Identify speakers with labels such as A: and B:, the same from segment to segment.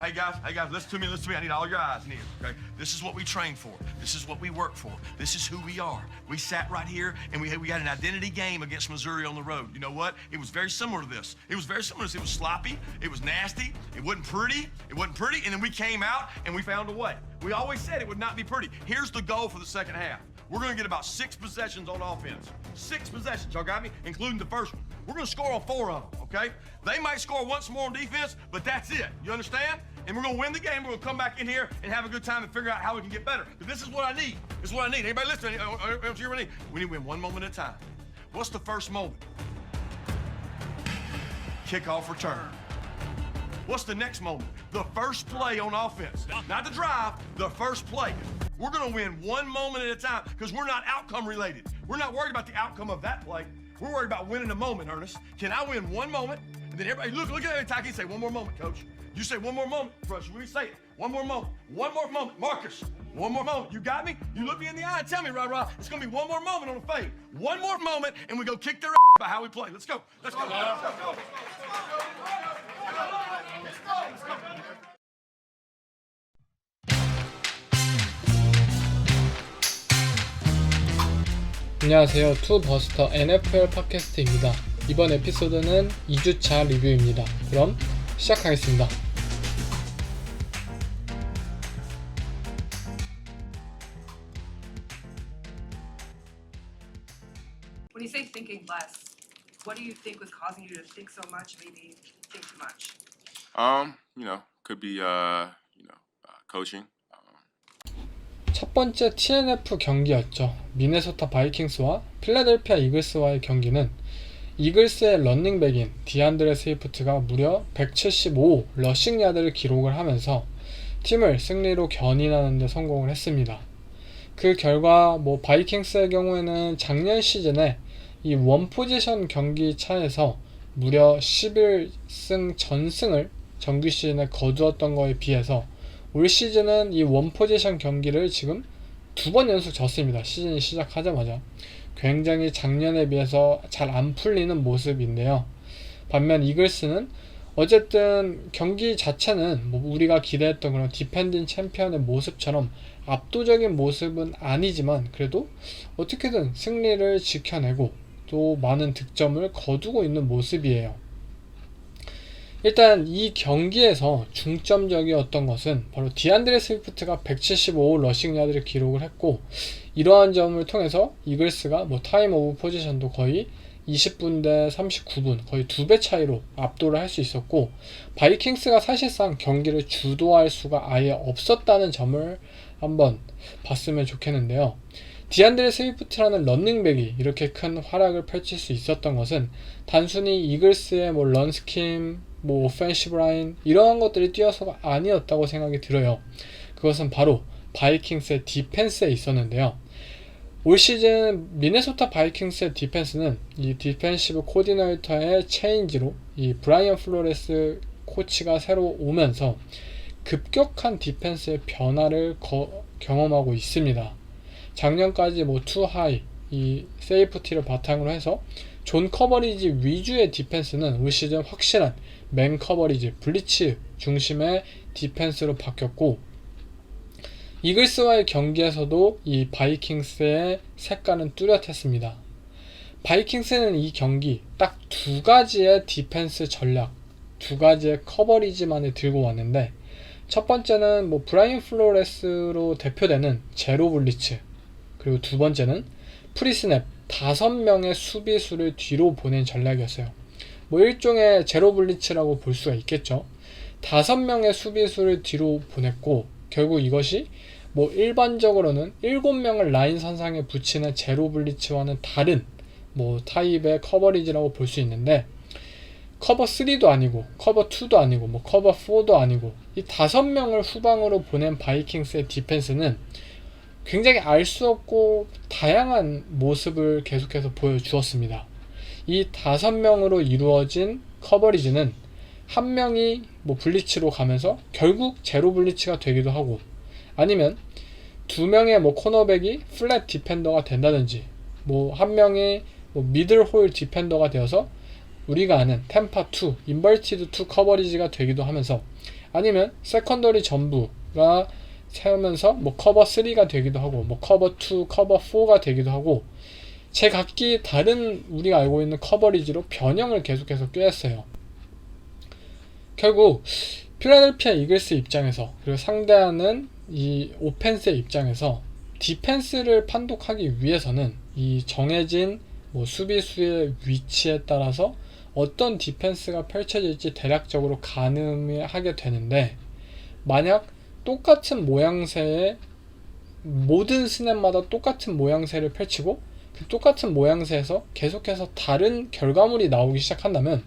A: Hey guys, listen to me. I need all your eyes and ears, okay? This is what we train for. This is what we work for. This is who we are. We sat right here and we had an identity game against Missouri on the road. You know what? It was very similar to this. It was sloppy. It was nasty. It wasn't pretty. And then we came out and we found a way. We always said it would not be pretty. Here's the goal for the second half. We're going to get about 6 possessions on offense. 6 possessions, y'all got me? Including the first one. We're going to score on 4 of them, okay? They might score once more on defense, but that's it. You understand? And we're going to win the game. We're going to come back in here and have a good time and figure out how we can get better. But this is what I need. This is what I need. Anybody listening? We need to win one moment at a time. What's the first moment? Kickoff return. What's the next moment? The first play on offense. Not the drive, the first play. We're going to win one moment at a time because we're not outcome related. We're not worried about the outcome of that play. We're worried about winning a moment, Ernest. Can I win one moment? And then everybody, look at every Taki say, one more moment, coach. You say one more moment, Rush. We say it. One more moment. One more moment. Marcus, one more moment. You got me? You look me in the eye and tell me, rah-rah, it's going to be one more moment on the fade. One more moment, and we go kick their ass by how we play. Let's go. Let's go. Let's go.
B: 안녕하세요. 투버스터 NFL 팟캐스트입니다. 이번 에피소드는 2주차 리뷰입니다. 그럼 시작하겠습니다.
C: When you say thinking less, what do you think was causing you to think so much, maybe think too much?
D: Could be coaching.
B: 첫 번째 TNF 경기였죠. 미네소타 바이킹스와 필라델피아 이글스와의 경기는 이글스의 런닝백인 디안드레 스위프트가 무려 175 러싱 야드를 기록을 하면서 팀을 승리로 견인하는 데 성공을 했습니다. 그 결과 바이킹스의 경우에는 작년 시즌에 이 원포지션 경기 차에서 무려 11승 전승을 정규 시즌에 거두었던 거에 비해서 올 시즌은 이 원포지션 경기를 지금 2번 연속 졌습니다. 시즌이 시작하자마자. 굉장히 작년에 비해서 잘 안 풀리는 모습인데요. 반면 이글스는 어쨌든 경기 자체는 우리가 기대했던 그런 디펜딩 챔피언의 모습처럼 압도적인 모습은 아니지만 그래도 어떻게든 승리를 지켜내고 또 많은 득점을 거두고 있는 모습이에요. 일단 이 경기에서 중점적이었던 것은 바로 디안드레 스위프트가 175 러싱 야드를 기록을 했고, 이러한 점을 통해서 이글스가 타임 오브 포지션도 거의 20분 대 39분, 거의 2배 차이로 압도를 할 수 있었고, 바이킹스가 사실상 경기를 주도할 수가 아예 없었다는 점을 한번 봤으면 좋겠는데요. 디안드레 스위프트라는 런닝백이 이렇게 큰 활약을 펼칠 수 있었던 것은 단순히 이글스의 런스킴, 오펜시브 라인 이러한 것들이 뛰어서가 아니었다고 생각이 들어요. 그것은 바로 바이킹스의 디펜스에 있었는데요. 올 시즌 미네소타 바이킹스의 디펜스는 이 디펜시브 코디네이터의 체인지로 이 브라이언 플로레스 코치가 새로 오면서 급격한 디펜스의 변화를 경험하고 있습니다. 작년까지 투하이 이 세이프티를 바탕으로 해서 존 커버리지 위주의 디펜스는 올 시즌 확실한 맨 커버리지, 블리츠 중심의 디펜스로 바뀌었고, 이글스와의 경기에서도 이 바이킹스의 색깔은 뚜렷했습니다. 바이킹스는 이 경기 딱 2가지의 디펜스 전략, 2가지의 커버리지만을 들고 왔는데, 첫 번째는 브라이언 플로레스로 대표되는 제로 블리츠, 그리고 두 번째는 프리스냅 5명의 수비수를 뒤로 보낸 전략이었어요. 일종의 제로 블리츠라고 볼 수가 있겠죠. 5명의 수비수를 뒤로 보냈고, 결국 이것이 일반적으로는 7명을 라인 선상에 붙이는 제로 블리츠와는 다른 타입의 커버리지라고 볼 수 있는데, 커버 3도 아니고 커버 2도 아니고 커버 4도 아니고 이 5명을 후방으로 보낸 바이킹스의 디펜스는 굉장히 알 수 없고 다양한 모습을 계속해서 보여주었습니다. 이 5명으로 이루어진 커버리지는 한 명이 블리츠로 가면서 결국 제로 블리츠가 되기도 하고, 아니면 2명의 코너백이 플랫 디펜더가 된다든지, 한 명이 미들 홀 디펜더가 되어서 우리가 아는 템파 2, 인버티드 2 커버리지가 되기도 하면서, 아니면 세컨더리 전부가 세우면서 뭐 커버 3가 되기도 하고 뭐 커버 2, 커버 4가 되기도 하고 제각기 다른 우리가 알고 있는 커버리지로 변형을 계속해서 꾀했어요. 결국 필라델피아 이글스 입장에서 그리고 상대하는 이 오펜스의 입장에서 디펜스를 판독하기 위해서는 이 정해진 뭐 수비수의 위치에 따라서 어떤 디펜스가 펼쳐질지 대략적으로 가늠하게 되는데, 만약 똑같은 모양새의 모든 스냅마다 똑같은 모양새를 펼치고 그 똑같은 모양새에서 계속해서 다른 결과물이 나오기 시작한다면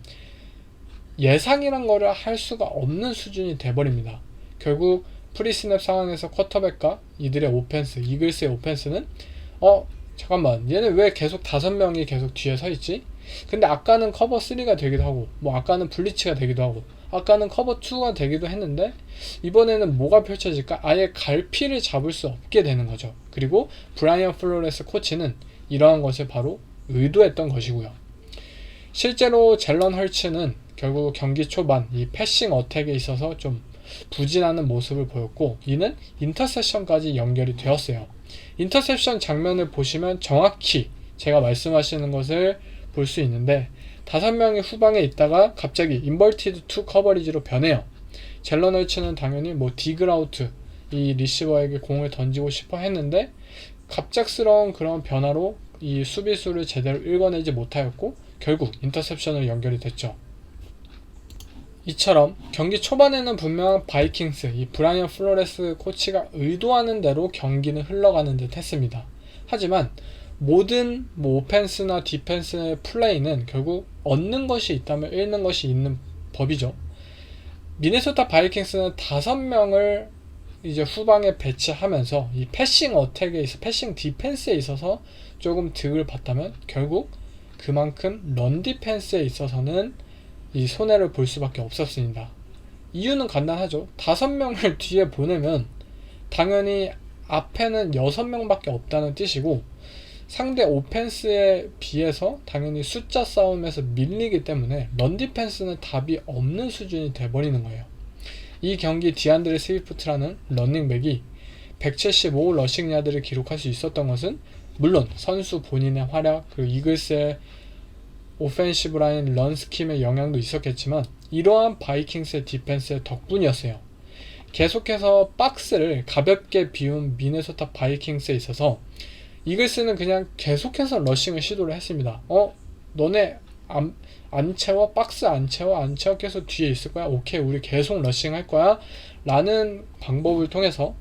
B: 예상이란 거를 할 수가 없는 수준이 돼버립니다. 결국 프리스냅 상황에서 쿼터백과 이들의 오펜스, 이글스의 오펜스는 잠깐만, 얘는 왜 계속 5명이 계속 뒤에 서 있지? 근데 아까는 커버 3가 되기도 하고 뭐 아까는 블리츠가 되기도 하고 아까는 커버 2가 되기도 했는데 이번에는 뭐가 펼쳐질까? 아예 갈피를 잡을 수 없게 되는 거죠. 그리고 브라이언 플로레스 코치는 이러한 것을 바로 의도했던 것이고요. 실제로 젤런 헐츠는 결국 경기 초반 이 패싱 어택에 있어서 좀 부진하는 모습을 보였고, 이는 인터셉션까지 연결이 되었어요. 인터셉션 장면을 보시면 정확히 제가 말씀하시는 것을 볼 수 있는데 5명이 후방에 있다가 갑자기 인버티드 2 커버리지로 변해요. 젤런 헐츠는 당연히 뭐 디그라우트 이 리시버에게 공을 던지고 싶어 했는데 갑작스러운 그런 변화로 이 수비수를 제대로 읽어내지 못하였고 결국 인터셉션으로 연결이 됐죠. 이처럼 경기 초반에는 분명 바이킹스, 이 브라이언 플로레스 코치가 의도하는 대로 경기는 흘러가는 듯 했습니다. 하지만 모든 오펜스나 디펜스의 플레이는 결국 얻는 것이 있다면 잃는 것이 있는 법이죠. 미네소타 바이킹스는 5명을 이제 후방에 배치하면서 이 패싱 어택에 있어 패싱 디펜스에 있어서 조금 득을 봤다면 결국 그만큼 런 디펜스에 있어서는 이 손해를 볼 수밖에 없었습니다. 이유는 간단하죠. 5명을 뒤에 보내면 당연히 앞에는 6명밖에 없다는 뜻이고 상대 오펜스에 비해서 당연히 숫자 싸움에서 밀리기 때문에 런 디펜스는 답이 없는 수준이 돼버리는 거예요. 이 경기 디안드레 스위프트라는 런닝백이 175 러싱 야드를 기록할 수 있었던 것은 물론 선수 본인의 활약 그리고 이글스의 오펜시브 라인 런 스킴의 영향도 있었겠지만 이러한 바이킹스의 디펜스의 덕분이었어요. 계속해서 박스를 가볍게 비운 미네소타 바이킹스에 있어서 이글스는 그냥 계속해서 러싱을 시도를 했습니다. 너네 안 채워? 박스 안 채워? 안 채워? 계속 뒤에 있을 거야? 오케이, 우리 계속 러싱 할 거야 라는 방법을 통해서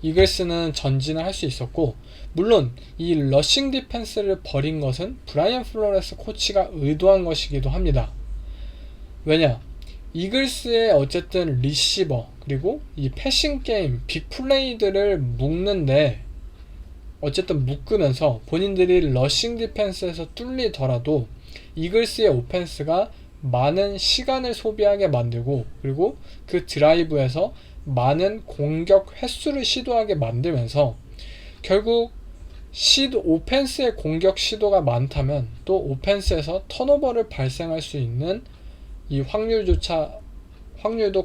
B: 이글스는 전진을 할 수 있었고, 물론 이 러싱 디펜스를 버린 것은 브라이언 플로레스 코치가 의도한 것이기도 합니다. 왜냐? 이글스의 어쨌든 리시버 그리고 이 패싱 게임 빅플레이들을 묶는데 어쨌든 묶으면서 본인들이 러싱 디펜스에서 뚫리더라도 이글스의 오펜스가 많은 시간을 소비하게 만들고 그리고 그 드라이브에서 많은 공격 횟수를 시도하게 만들면서 결국 오펜스의 공격 시도가 많다면 또 오펜스에서 턴오버를 발생할 수 있는 이 확률도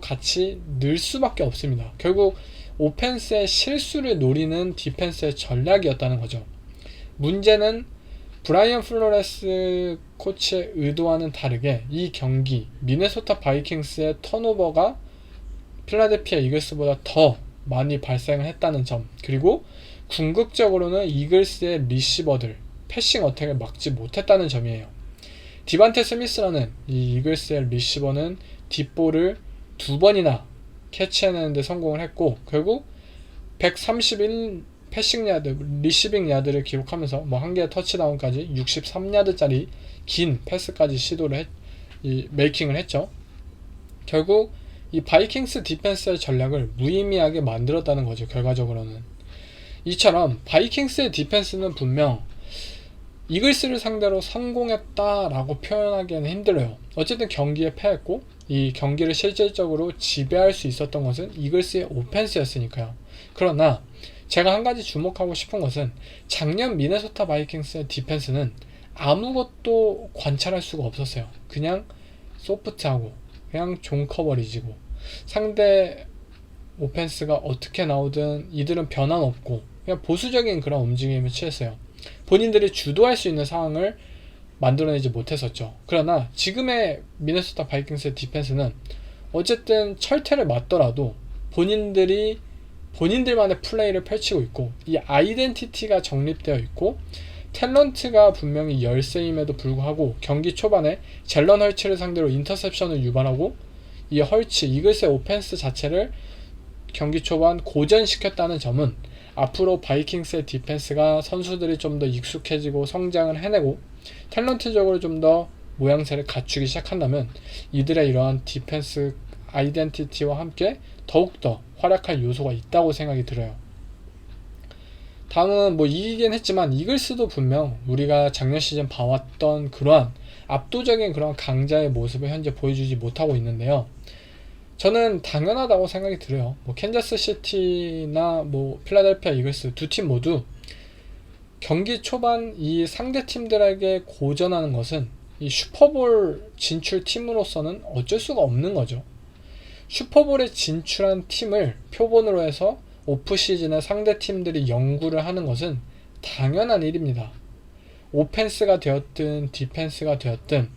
B: 같이 늘 수밖에 없습니다. 결국 오펜스의 실수를 노리는 디펜스의 전략이었다는 거죠. 문제는 브라이언 플로레스 코치의 의도와는 다르게 이 경기 미네소타 바이킹스의 턴오버가 필라델피아 이글스보다 더 많이 발생을 했다는 점, 그리고 궁극적으로는 이글스의 리시버들 패싱 어택을 막지 못했다는 점이에요. 디반테 스미스라는 이 이글스의 리시버는 뒷볼을 2번이나 캐치해내는데 성공을 했고 결국 131 패싱 야드, 리시빙 야드를 기록하면서 뭐 한 개의 터치다운까지 63야드짜리 긴 패스까지 시도를 메이킹을 했죠. 결국 이 바이킹스 디펜스의 전략을 무의미하게 만들었다는 거죠. 결과적으로는 이처럼 바이킹스의 디펜스는 분명 이글스를 상대로 성공했다라고 표현하기에는 힘들어요. 어쨌든 경기에 패했고 이 경기를 실질적으로 지배할 수 있었던 것은 이글스의 오펜스였으니까요. 그러나 제가 한 가지 주목하고 싶은 것은 작년 미네소타 바이킹스의 디펜스는 아무것도 관찰할 수가 없었어요. 그냥 소프트하고 그냥 존 커버리지고 상대 오펜스가 어떻게 나오든 이들은 변함없고 그냥 보수적인 그런 움직임을 취했어요. 본인들이 주도할 수 있는 상황을 만들어내지 못했었죠. 그러나 지금의 미네소타 바이킹스의 디펜스는 어쨌든 철퇴를 맞더라도 본인들만의 플레이를 펼치고 있고 이 아이덴티티가 정립되어 있고 탤런트가 분명히 열세임에도 불구하고 경기 초반에 젤런 헐츠를 상대로 인터셉션을 유발하고 이 헐츠 이글스의 오펜스 자체를 경기 초반 고전시켰다는 점은 앞으로 바이킹스의 디펜스가 선수들이 좀 더 익숙해지고 성장을 해내고 탤런트적으로 좀 더 모양새를 갖추기 시작한다면 이들의 이러한 디펜스 아이덴티티와 함께 더욱더 활약할 요소가 있다고 생각이 들어요. 다음은 뭐 이기긴 했지만 이글스도 분명 우리가 작년 시즌 봐왔던 그러한 압도적인 그런 강자의 모습을 현재 보여주지 못하고 있는데요. 저는 당연하다고 생각이 들어요. 뭐 캔자스 시티나 뭐 필라델피아 이글스 두 팀 모두 경기 초반 이 상대 팀들에게 고전하는 것은 이 슈퍼볼 진출 팀으로서는 어쩔 수가 없는 거죠. 슈퍼볼에 진출한 팀을 표본으로 해서 오프시즌에 상대 팀들이 연구를 하는 것은 당연한 일입니다. 오펜스가 되었든 디펜스가 되었든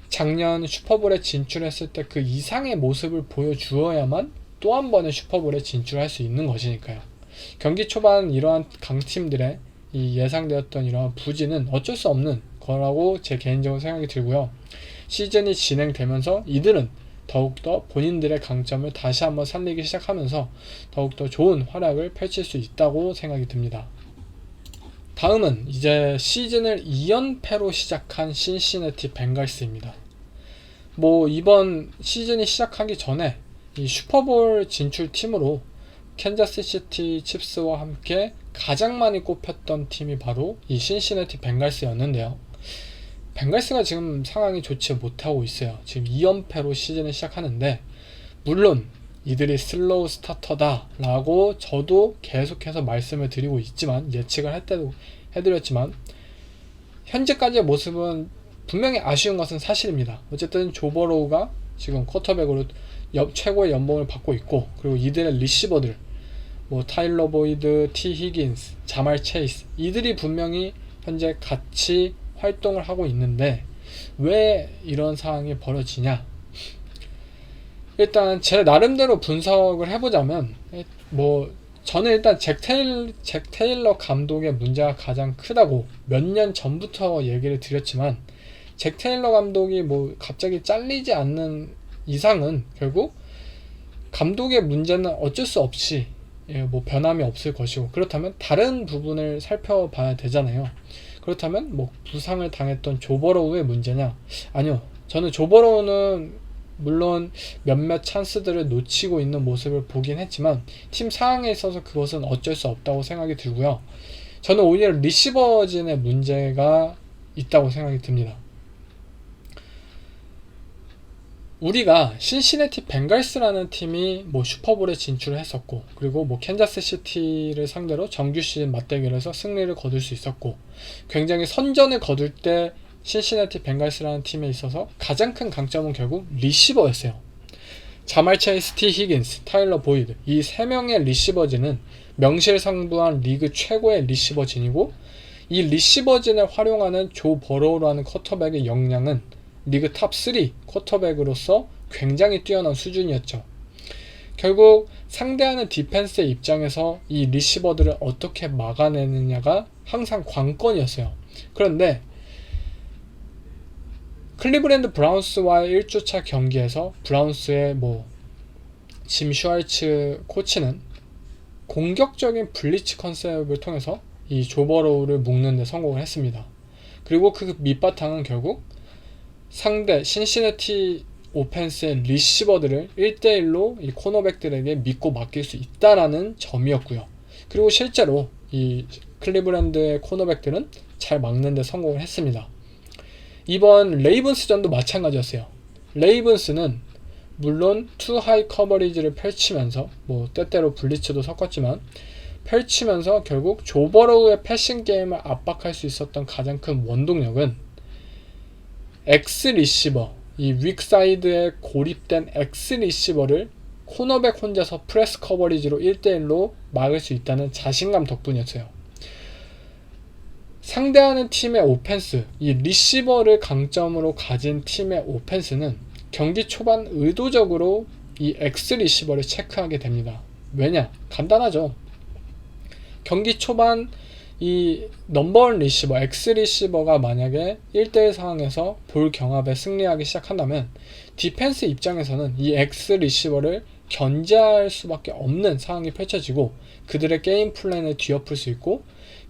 B: 작년 슈퍼볼에 진출했을 때 그 이상의 모습을 보여주어야만 또 한 번의 슈퍼볼에 진출할 수 있는 것이니까요. 경기 초반 이러한 강팀들의 이 예상되었던 이러한 부진은 어쩔 수 없는 거라고 제 개인적으로 생각이 들고요. 시즌이 진행되면서 이들은 더욱더 본인들의 강점을 다시 한번 살리기 시작하면서 더욱더 좋은 활약을 펼칠 수 있다고 생각이 듭니다. 다음은 이제 시즌을 2연패로 시작한 신시내티 벵갈스입니다. 뭐 이번 시즌이 시작하기 전에 이 슈퍼볼 진출 팀으로 캔자스 시티 칩스와 함께 가장 많이 꼽혔던 팀이 바로 이 신시내티 벵갈스였는데요. 벵갈스가 지금 상황이 좋지 못하고 있어요. 지금 2연패로 시즌을 시작하는데 물론 이들이 슬로우 스타터다 라고 저도 계속해서 말씀을 드리고 있지만 예측을 할 때도 해드렸지만 현재까지의 모습은 분명히 아쉬운 것은 사실입니다. 어쨌든 조 버로우가 지금 쿼터백으로 최고의 연봉을 받고 있고 그리고 이들의 리시버들 뭐 타일러 보이드, 티 히긴스, 자말 체이스 이들이 분명히 현재 같이 활동을 하고 있는데 왜 이런 상황이 벌어지냐? 일단 제 나름대로 분석을 해보자면 뭐 저는 일단 잭 테일러 감독의 문제가 가장 크다고 몇 년 전부터 얘기를 드렸지만 잭 테일러 감독이 뭐 갑자기 잘리지 않는 이상은 결국 감독의 문제는 어쩔 수 없이 뭐 변함이 없을 것이고 그렇다면 다른 부분을 살펴봐야 되잖아요. 그렇다면 뭐 부상을 당했던 조 버로우의 문제냐? 아니요. 저는 조 버로우는 물론 몇몇 찬스들을 놓치고 있는 모습을 보긴 했지만 팀 상황에 있어서 그것은 어쩔 수 없다고 생각이 들고요. 저는 오히려 리시버진의 문제가 있다고 생각이 듭니다. 우리가 신시내티 벵갈스라는 팀이 뭐 슈퍼볼에 진출을 했었고 그리고 뭐 캔자스 시티를 상대로 정규 시즌 맞대결에서 승리를 거둘 수 있었고 굉장히 선전을 거둘 때 신시내티 벵갈스라는 팀에 있어서 가장 큰 강점은 결국 리시버였어요. 자말 체이스, 티 히긴스, 타일러 보이드 이 3명의 리시버진은 명실상부한 리그 최고의 리시버진이고 이 리시버진을 활용하는 조 버로우라는 쿼터백의 역량은 리그 탑3 쿼터백으로서 굉장히 뛰어난 수준이었죠. 결국 상대하는 디펜스의 입장에서 이 리시버들을 어떻게 막아내느냐가 항상 관건이었어요. 그런데 클리브랜드 브라운스와의 1주차 경기에서 브라운스의 짐 슈왈츠 코치는 공격적인 블리츠 컨셉을 통해서 이 조 버로우를 묶는 데 성공을 했습니다. 그리고 그 밑바탕은 결국 상대 신시내티 오펜스의 리시버들을 1대1로 이 코너백들에게 믿고 맡길 수 있다라는 점이었고요. 그리고 실제로 이 클리브랜드의 코너백들은 잘 막는 데 성공을 했습니다. 이번 레이븐스전도 마찬가지였어요. 레이븐스는 물론 투 하이 커버리지를 펼치면서 때때로 블리츠도 섞었지만 펼치면서 결국 조 버로우의 패싱 게임을 압박할 수 있었던 가장 큰 원동력은 X 리시버, 이 윅사이드에 고립된 X 리시버를 코너백 혼자서 프레스 커버리지로 1대1로 막을 수 있다는 자신감 덕분이었어요. 상대하는 팀의 오펜스, 이 리시버를 강점으로 가진 팀의 오펜스는 경기 초반 의도적으로 이 X 리시버를 체크하게 됩니다. 왜냐? 간단하죠. 경기 초반 이 넘버원 리시버, X 리시버가 만약에 1대1 상황에서 볼 경합에 승리하기 시작한다면 디펜스 입장에서는 이 X 리시버를 견제할 수밖에 없는 상황이 펼쳐지고 그들의 게임 플랜을 뒤엎을 수 있고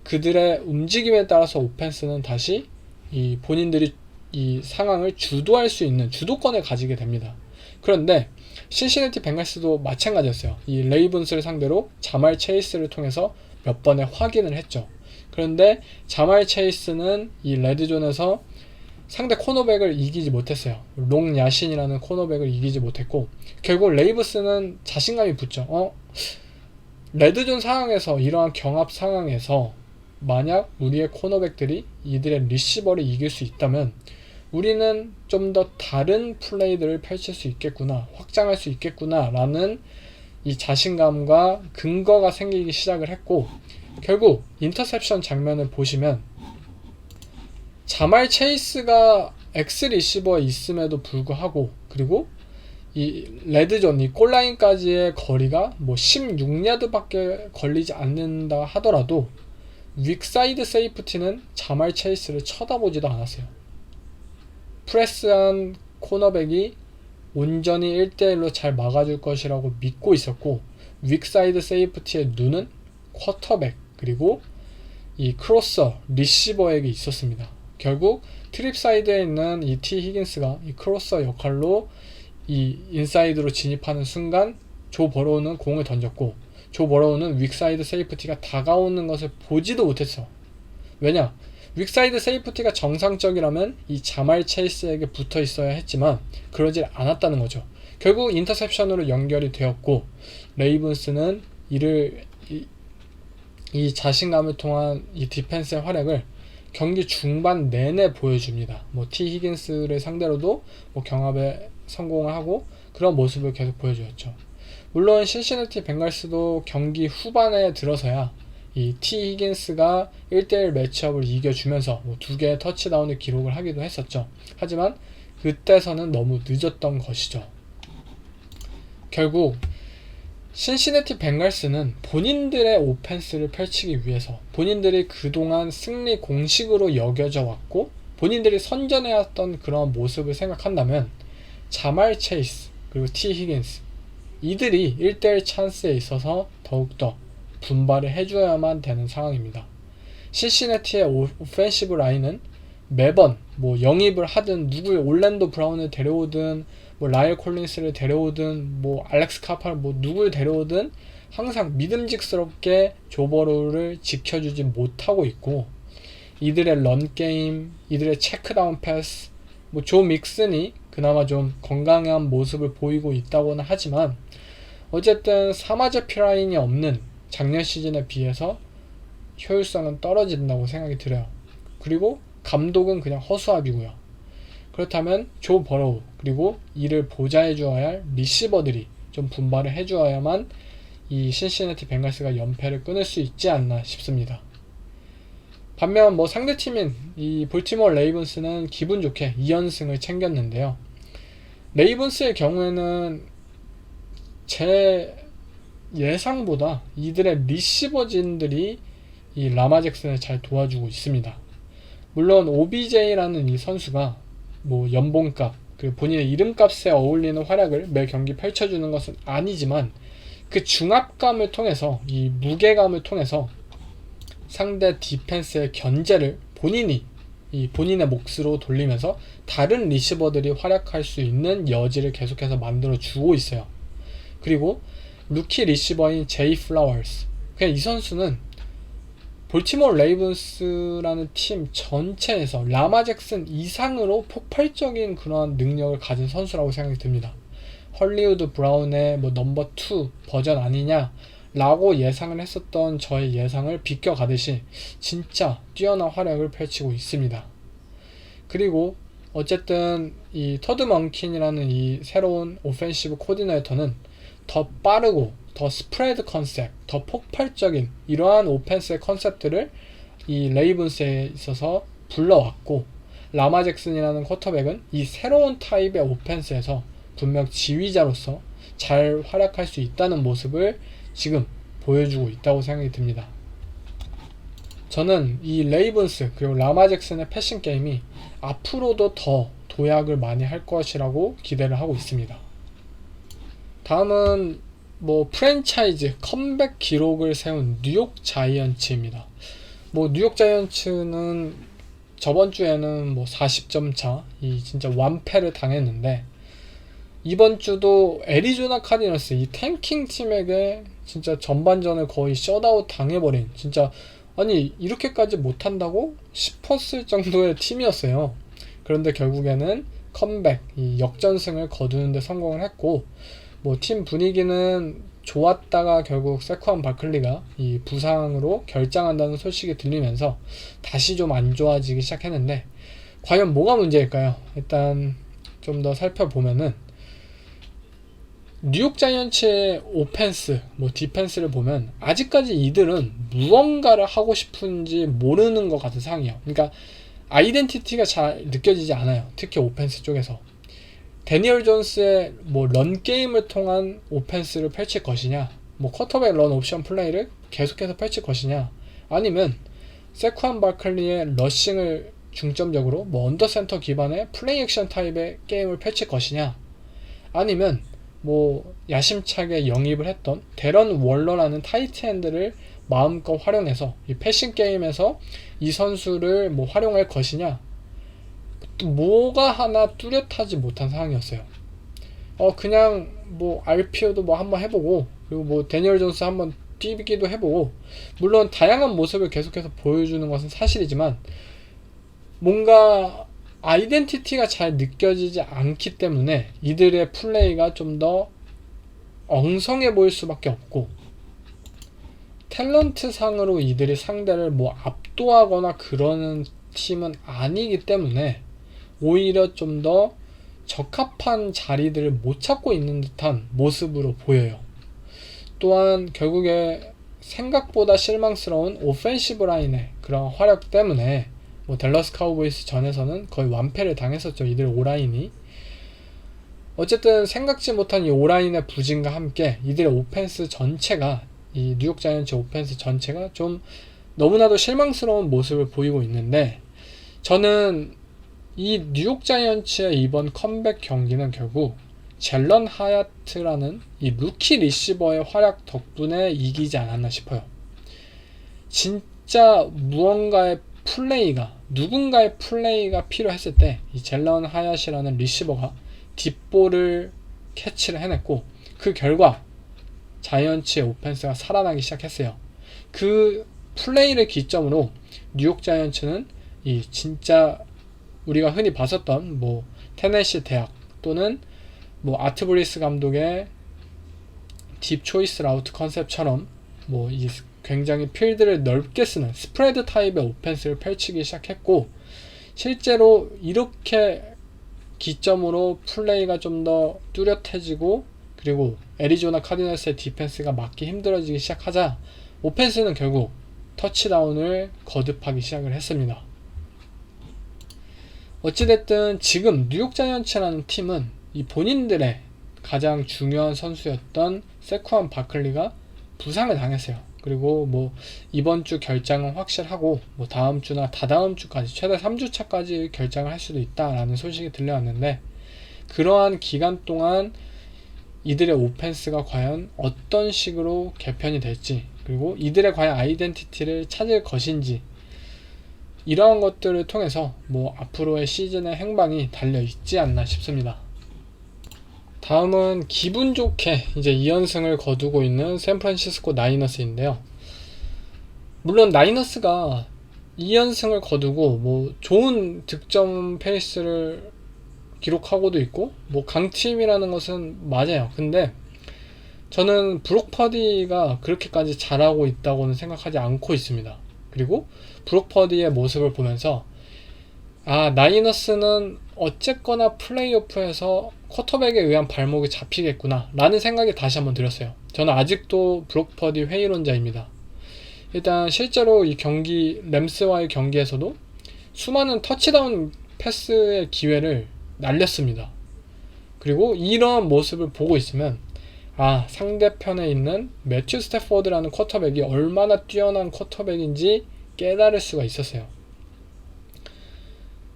B: 그들의 움직임에 따라서 오펜스는 다시 이 본인들이 이 상황을 주도할 수 있는 주도권을 가지게 됩니다. 그런데 신시내티 벵갈스도 마찬가지였어요. 이 레이븐스를 상대로 자말 체이스를 통해서 몇 번의 확인을 했죠. 그런데 자말 체이스는 이 레드존에서 상대 코너백을 이기지 못했어요. 롱 야신이라는 코너백을 이기지 못했고 결국 레이브스는 자신감이 붙죠. 레드존 상황에서 이러한 경합 상황에서 만약 우리의 코너백들이 이들의 리시버를 이길 수 있다면 우리는 좀 더 다른 플레이들을 펼칠 수 있겠구나, 확장할 수 있겠구나 라는 이 자신감과 근거가 생기기 시작을 했고 결국 인터셉션 장면을 보시면 자말 체이스가 X 리시버에 있음에도 불구하고 그리고 이 레드존, 이 골라인까지의 거리가 뭐 16야드밖에 걸리지 않는다 하더라도 윅사이드 세이프티는 자말 체이스를 쳐다보지도 않았어요. 프레스한 코너백이 온전히 1대1로 잘 막아줄 것이라고 믿고 있었고 윅사이드 세이프티의 눈은 쿼터백 그리고 이 크로서 리시버에게 있었습니다. 결국 트립 사이드에 있는 이 T 히긴스가 이 크로서 역할로 이 인사이드로 진입하는 순간 조 버로우는 공을 던졌고 조 버로우는 윅사이드 세이프티가 다가오는 것을 보지도 못했어. 왜냐? 윅사이드 세이프티가 정상적이라면 이 자말 체이스에게 붙어 있어야 했지만 그러질 않았다는 거죠. 결국 인터셉션으로 연결이 되었고 레이븐스는 이 자신감을 통한 이 디펜스의 활약을 경기 중반 내내 보여줍니다. 뭐 T 히긴스를 상대로도 뭐 경합에 성공을 하고 그런 모습을 계속 보여주었죠. 물론 신시내티 벵갈스도 경기 후반에 들어서야 이 T 히긴스가 1대1 매치업을 이겨주면서 뭐 2개의 터치다운을 기록을 하기도 했었죠. 하지만 그때서는 너무 늦었던 것이죠. 결국 신시내티 벵갈스는 본인들의 오펜스를 펼치기 위해서 본인들이 그동안 승리 공식으로 여겨져 왔고 본인들이 선전해왔던 그런 모습을 생각한다면 자말 체이스 그리고 T 히긴스 이들이 1대1 찬스에 있어서 더욱더 분발을 해줘야만 되는 상황입니다. 신시내티의 오펜시브 라인은 매번 뭐 영입을 하든 올랜도 브라운을 데려오든 뭐 라이어 콜린스를 데려오든 뭐 알렉스 카파를 뭐 누굴 데려오든 항상 믿음직스럽게 조 버로우를 지켜주지 못하고 있고 이들의 런게임, 이들의 체크다운 패스 뭐 조 믹슨이 그나마 좀 건강한 모습을 보이고 있다고는 하지만 어쨌든 사마제 피라인이 없는 작년 시즌에 비해서 효율성은 떨어진다고 생각이 들어요. 그리고 감독은 그냥 허수아비고요. 그렇다면 조 버로우 그리고 이를 보좌해 주어야 할 리시버들이 좀 분발을 해주어야만 이 신시내티 벵갈스가 연패를 끊을 수 있지 않나 싶습니다. 반면 뭐 상대팀인 이 볼티모어 레이븐스는 기분 좋게 2연승을 챙겼는데요. 레이븐스의 경우에는 제 예상보다 이들의 리시버진들이 이 라마 잭슨을 잘 도와주고 있습니다. 물론 OBJ라는 이 선수가 뭐 연봉값 그리고 본인의 이름값에 어울리는 활약을 매 경기 펼쳐주는 것은 아니지만 그 중압감을 통해서 이 무게감을 통해서 상대 디펜스의 견제를 본인의 몫으로 돌리면서 다른 리시버들이 활약할 수 있는 여지를 계속해서 만들어 주고 있어요. 그리고 루키 리시버인 제이 플라워스 그냥 이 선수는 볼티모어 레이븐스라는 팀 전체에서 라마 잭슨 이상으로 폭발적인 그런 능력을 가진 선수라고 생각이 듭니다. 헐리우드 브라운의 뭐 넘버 2 버전 아니냐 라고 예상을 했었던 저의 예상을 비껴가듯이 진짜 뛰어난 활약을 펼치고 있습니다. 그리고 어쨌든 이 터드 먼킨이라는 이 새로운 오펜시브 코디네이터는 더 빠르고 더 스프레드 컨셉, 더 폭발적인 이러한 오펜스의 컨셉들을 이 레이븐스에 있어서 불러왔고, 라마 잭슨이라는 쿼터백은 이 새로운 타입의 오펜스에서 분명 지휘자로서 잘 활약할 수 있다는 모습을 지금 보여주고 있다고 생각이 듭니다. 저는 이 레이븐스 그리고 라마 잭슨의 패싱 게임이 앞으로도 더 도약을 많이 할 것이라고 기대를 하고 있습니다. 다음은 뭐 프랜차이즈 컴백 기록을 세운 뉴욕 자이언츠입니다. 뭐 뉴욕 자이언츠는 저번 주에는 뭐 40점 차, 이 진짜 완패를 당했는데, 이번 주도 애리조나 카디널스 이 탱킹 팀에게 진짜 전반전을 거의 셧아웃 당해버린, 진짜 아니 이렇게까지 못한다고 싶었을 정도의 팀이었어요. 그런데 결국에는 컴백, 이 역전승을 거두는데 성공을 했고, 뭐 팀 분위기는 좋았다가 결국 세쿠안 바클리가 이 부상으로 결장한다는 소식이 들리면서 다시 좀 안 좋아지기 시작했는데, 과연 뭐가 문제일까요? 일단 좀 더 살펴보면은 뉴욕 자이언츠의 오펜스, 뭐 디펜스를 보면 아직까지 이들은 무언가를 하고 싶은지 모르는 것 같은 상황이에요. 그러니까 아이덴티티가 잘 느껴지지 않아요. 특히 오펜스 쪽에서. 데니얼 존스의 뭐 런 게임을 통한 오펜스를 펼칠 것이냐, 뭐 쿼터백 런 옵션 플레이를 계속해서 펼칠 것이냐, 아니면 세쿠안 바클리의 러싱을 중점적으로 뭐 언더센터 기반의 플레이 액션 타입의 게임을 펼칠 것이냐, 아니면 뭐 야심차게 영입을 했던 데런 월러라는 타이트엔드를 마음껏 활용해서 이 패싱 게임에서 이 선수를 뭐 활용할 것이냐, 뭐가 하나 뚜렷하지 못한 상황이었어요. 그냥 뭐 RPO도 뭐 한번 해보고, 그리고 뭐 데니얼 존스 한번 뛰기도 해보고, 물론 다양한 모습을 계속해서 보여주는 것은 사실이지만 뭔가 아이덴티티가 잘 느껴지지 않기 때문에 이들의 플레이가 좀 더 엉성해 보일 수밖에 없고, 탤런트 상으로 이들이 상대를 뭐 압도하거나 그러는 팀은 아니기 때문에 오히려 좀 더 적합한 자리들을 못 찾고 있는 듯한 모습으로 보여요. 또한 결국에 생각보다 실망스러운 오펜시브 라인의 그런 활약 때문에 뭐 댈러스 카우보이스 전에서는 거의 완패를 당했었죠, 이들 오라인이. 어쨌든 생각지 못한 이 오라인의 부진과 함께 이들의 오펜스 전체가, 이 뉴욕 자이언츠 오펜스 전체가 좀 너무나도 실망스러운 모습을 보이고 있는데, 저는 이 뉴욕 자이언츠의 이번 컴백 경기는 결국 젤런 하야트라는 이 루키 리시버의 활약 덕분에 이기지 않았나 싶어요. 진짜 무언가의 플레이가, 누군가의 플레이가 필요했을 때 이 젤런 하얏이라는 리시버가 딥볼을 캐치를 해냈고, 그 결과 자이언츠의 오펜스가 살아나기 시작했어요. 그 플레이를 기점으로 뉴욕 자이언츠는 이 진짜 우리가 흔히 봤었던 뭐 테네시 대학 또는 뭐 아트 브리스 감독의 딥 초이스 라우트 컨셉처럼 뭐 이 굉장히 필드를 넓게 쓰는 스프레드 타입의 오펜스를 펼치기 시작했고, 실제로 이렇게 기점으로 플레이가 좀 더 뚜렷해지고, 그리고 애리조나 카디널스의 디펜스가 막기 힘들어지기 시작하자 오펜스는 결국 터치다운을 거듭하기 시작을 했습니다. 어찌됐든 지금 뉴욕 자이언츠라는 팀은 이 본인들의 가장 중요한 선수였던 세쿠안 바클리가 부상을 당했어요. 그리고 뭐 이번 주 결장은 확실하고 뭐 다음 주나 다다음 주까지 최대 3주차까지 결장을 할 수도 있다라는 소식이 들려왔는데, 그러한 기간 동안 이들의 오펜스가 과연 어떤 식으로 개편이 될지, 그리고 이들의 과연 아이덴티티를 찾을 것인지, 이러한 것들을 통해서 뭐 앞으로의 시즌의 행방이 달려 있지 않나 싶습니다. 다음은 기분 좋게 이제 2연승을 거두고 있는 샌프란시스코 나이너스인데요. 물론 나이너스가 2연승을 거두고 뭐 좋은 득점 페이스를 기록하고도 있고 뭐 강팀이라는 것은 맞아요. 근데 저는 브록 퍼디가 그렇게까지 잘하고 있다고는 생각하지 않고 있습니다. 그리고 브록 퍼디의 모습을 보면서 나이너스는 어쨌거나 플레이오프에서 쿼터백에 의한 발목이 잡히겠구나 라는 생각이 다시 한번 들었어요. 저는 아직도 브록 퍼디 회의론자입니다. 일단 실제로 이 경기, 램스와의 경기에서도 수많은 터치다운 패스의 기회를 날렸습니다. 그리고 이런 모습을 보고 있으면 상대편에 있는 매튜 스태포드라는 쿼터백이 얼마나 뛰어난 쿼터백인지 깨달을 수가 있었어요.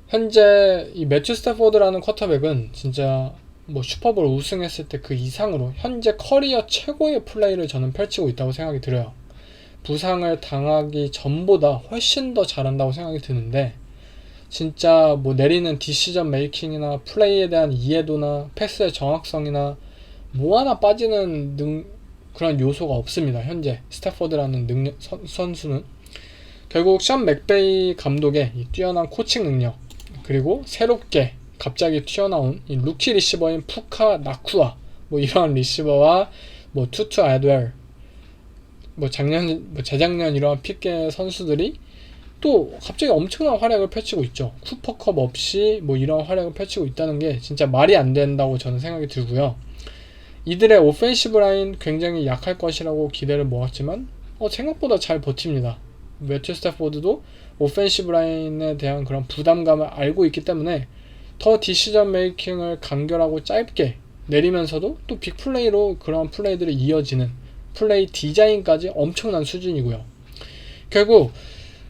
B: 현재 이 매튜 스태포드라는 쿼터백은 진짜 슈퍼볼 우승했을 때 그 이상으로 현재 커리어 최고의 플레이를 저는 펼치고 있다고 생각이 들어요. 부상을 당하기 전보다 훨씬 더 잘한다고 생각이 드는데, 진짜 내리는 디시전 메이킹이나 플레이에 대한 이해도나 패스의 정확성이나 하나 빠지는 그런 요소가 없습니다. 현재 스태포드라는 선수는 결국 션 맥베이 감독의 이 뛰어난 코칭 능력, 그리고 새롭게 갑자기 튀어나온 이 루키 리시버인 푸카 나쿠아 이러한 리시버와 투투 아드웰 재작년 이러한 픽의 선수들이 또 갑자기 엄청난 활약을 펼치고 있죠. 쿠퍼컵 없이 이런 활약을 펼치고 있다는 게 진짜 말이 안 된다고 저는 생각이 들고요. 이들의 오펜시브 라인 굉장히 약할 것이라고 기대를 모았지만 생각보다 잘 버팁니다. 매튜 스태포드도 오펜시브 라인에 대한 그런 부담감을 알고 있기 때문에 더 디시전 메이킹을 간결하고 짧게 내리면서도 또 빅플레이로 그런 플레이들이 이어지는 플레이 디자인까지 엄청난 수준이고요. 결국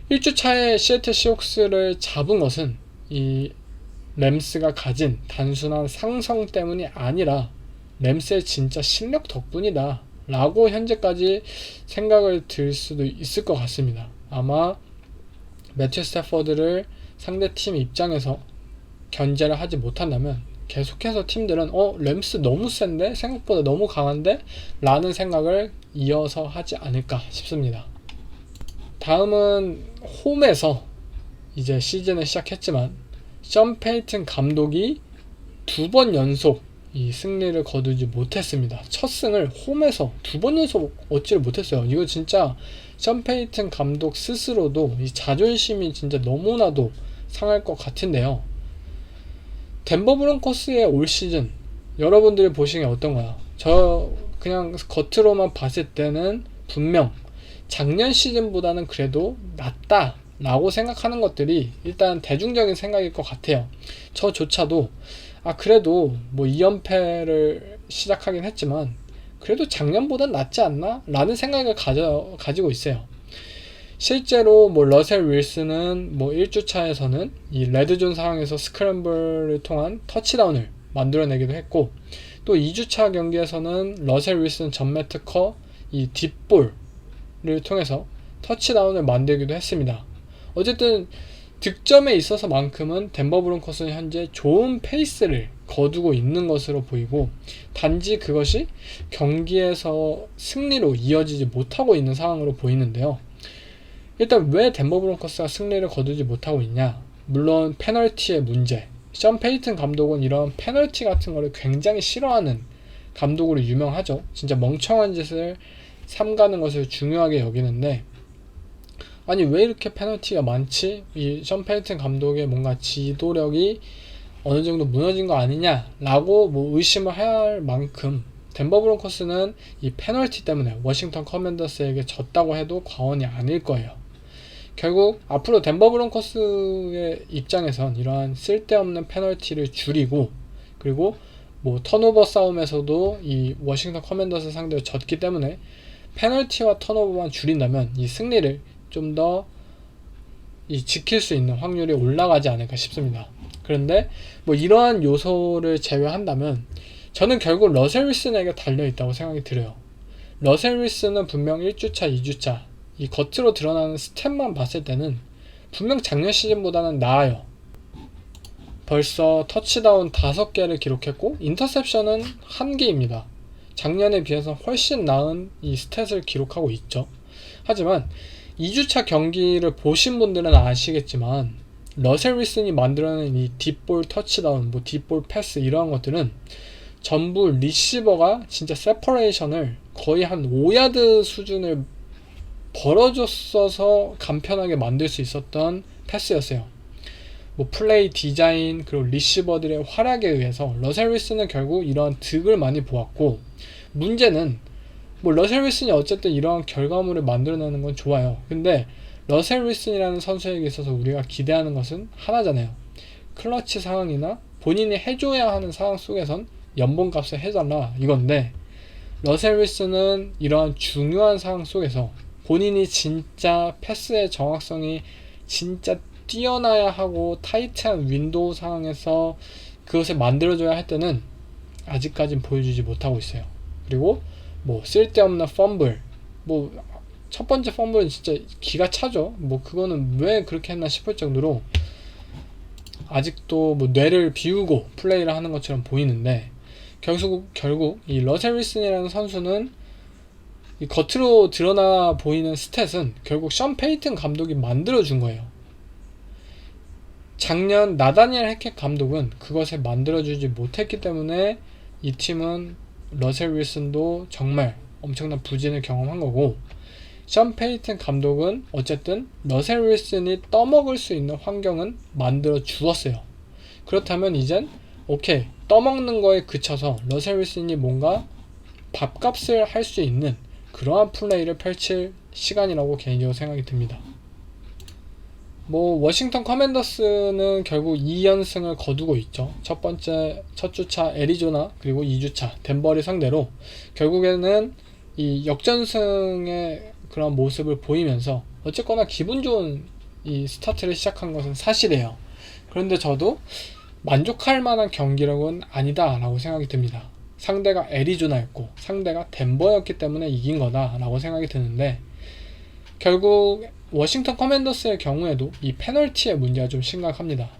B: 1주차에 시애틀 시옥스를 잡은 것은 이 램스가 가진 단순한 상성 때문이 아니라 램스의 진짜 실력 덕분이다 라고 현재까지 생각을 들 수도 있을 것 같습니다. 아마 매튜 스태포드를 상대팀 입장에서 견제를 하지 못한다면 계속해서 팀들은 램스 너무 센데? 생각보다 너무 강한데? 라는 생각을 이어서 하지 않을까 싶습니다. 다음은 홈에서 이제 시즌을 시작했지만 션 페이튼 감독이 2번 연속 이 승리를 거두지 못했습니다. 첫 승을 홈에서 2번 연속 얻지를 못했어요. 이거 진짜 션 페이튼 감독 스스로도 이 자존심이 진짜 너무나도 상할 것 같은데요. 덴버 브론코스의 올 시즌 여러분들이 보시기에 어떤가요? 저 그냥 겉으로만 봤을 때는 분명 작년 시즌보다는 그래도 낫다 라고 생각하는 것들이 일단 대중적인 생각일 것 같아요. 저조차도 그래도 2연패를 시작하긴 했지만 그래도 작년보단 낫지 않나? 라는 생각을 가지고 있어요. 실제로 러셀 윌슨은 1주차에서는 이 레드존 상황에서 스크램블을 통한 터치다운을 만들어내기도 했고, 또 2주차 경기에서는 러셀 윌슨 전매 특허 이 딥볼을 통해서 터치다운을 만들기도 했습니다. 어쨌든 득점에 있어서만큼은 덴버 브론코스는 현재 좋은 페이스를 거두고 있는 것으로 보이고, 단지 그것이 경기에서 승리로 이어지지 못하고 있는 상황으로 보이는데요. 일단 왜 덴버 브론코스가 승리를 거두지 못하고 있냐? 물론 페널티의 문제. 션 페이튼 감독은 이런 페널티 같은 거를 굉장히 싫어하는 감독으로 유명하죠. 진짜 멍청한 짓을 삼가는 것을 중요하게 여기는데, 아니 왜 이렇게 페널티가 많지? 이 션 페이튼 감독의 뭔가 지도력이 어느 정도 무너진 거 아니냐 라고 의심을 할 만큼 덴버 브론코스는 이 페널티 때문에 워싱턴 커맨더스에게 졌다고 해도 과언이 아닐 거예요. 결국 앞으로 덴버 브론코스의 입장에선 이러한 쓸데없는 페널티를 줄이고, 그리고 턴오버 싸움에서도 이 워싱턴 커맨더스 상대로 졌기 때문에 페널티와 턴오버만 줄인다면 이 승리를 좀 더 지킬 수 있는 확률이 올라가지 않을까 싶습니다. 그런데 이러한 요소를 제외한다면 저는 결국 러셀 윌슨에게 달려있다고 생각이 들어요. 러셀 윌슨은 분명 1주차, 2주차 이 겉으로 드러나는 스탯만 봤을 때는 분명 작년 시즌보다는 나아요. 벌써 터치다운 5개를 기록했고 인터셉션은 1개입니다. 작년에 비해서 훨씬 나은 이 스탯을 기록하고 있죠. 하지만 2주차 경기를 보신 분들은 아시겠지만 러셀 윌슨이 만들어낸 이 딥볼 터치다운, 딥볼 패스 이러한 것들은 전부 리시버가 진짜 세퍼레이션을 거의 한 5야드 수준을 벌어줬어서 간편하게 만들 수 있었던 패스였어요. 뭐 플레이 디자인 그리고 리시버들의 활약에 의해서 러셀 윌슨은 결국 이러한 득을 많이 보았고, 문제는 뭐 러셀 윌슨이 어쨌든 이러한 결과물을 만들어내는 건 좋아요. 근데 러셀 윌슨이라는 선수에게 있어서 우리가 기대하는 것은 하나잖아요. 클러치 상황이나 본인이 해줘야 하는 상황 속에선 연봉값을 해달라 이건데, 러셀 윌슨은 이러한 중요한 상황 속에서 본인이 진짜 패스의 정확성이 진짜 뛰어나야 하고 타이트한 윈도우 상황에서 그것을 만들어줘야 할 때는 아직까진 보여주지 못하고 있어요. 그리고 뭐 쓸데없는 펌블, 뭐 첫 번째 펌블은 진짜 기가 차죠. 뭐 그거는 왜 그렇게 했나 싶을 정도로 아직도 뭐 뇌를 비우고 플레이를 하는 것처럼 보이는데, 결국 이 러셀 윌슨이라는 선수는 이 겉으로 드러나 보이는 스탯은 결국 션 페이튼 감독이 만들어준 거예요. 작년 나다니엘 해켓 감독은 그것을 만들어주지 못했기 때문에 이 팀은 러셀 윌슨도 정말 엄청난 부진을 경험한 거고, 션 페이튼 감독은 어쨌든 러셀 윌슨이 떠먹을 수 있는 환경은 만들어 주었어요. 그렇다면 이젠 오케이, 떠먹는 거에 그쳐서 러셀 윌슨이 뭔가 밥값을 할 수 있는 그러한 플레이를 펼칠 시간이라고 개인적으로 생각이 듭니다. 뭐 워싱턴 커맨더스는 결국 2연승을 거두고 있죠. 첫 주차 애리조나, 그리고 2주차 덴버를 상대로 결국에는 이 역전승의 그런 모습을 보이면서 어쨌거나 기분 좋은 이 스타트를 시작한 것은 사실이에요. 그런데 저도 만족할 만한 경기력은 아니다 라고 생각이 듭니다. 상대가 애리조나였고 상대가 덴버였기 때문에 이긴 거다 라고 생각이 드는데, 결국 워싱턴 커맨더스의 경우에도 이 페널티의 문제가 좀 심각합니다.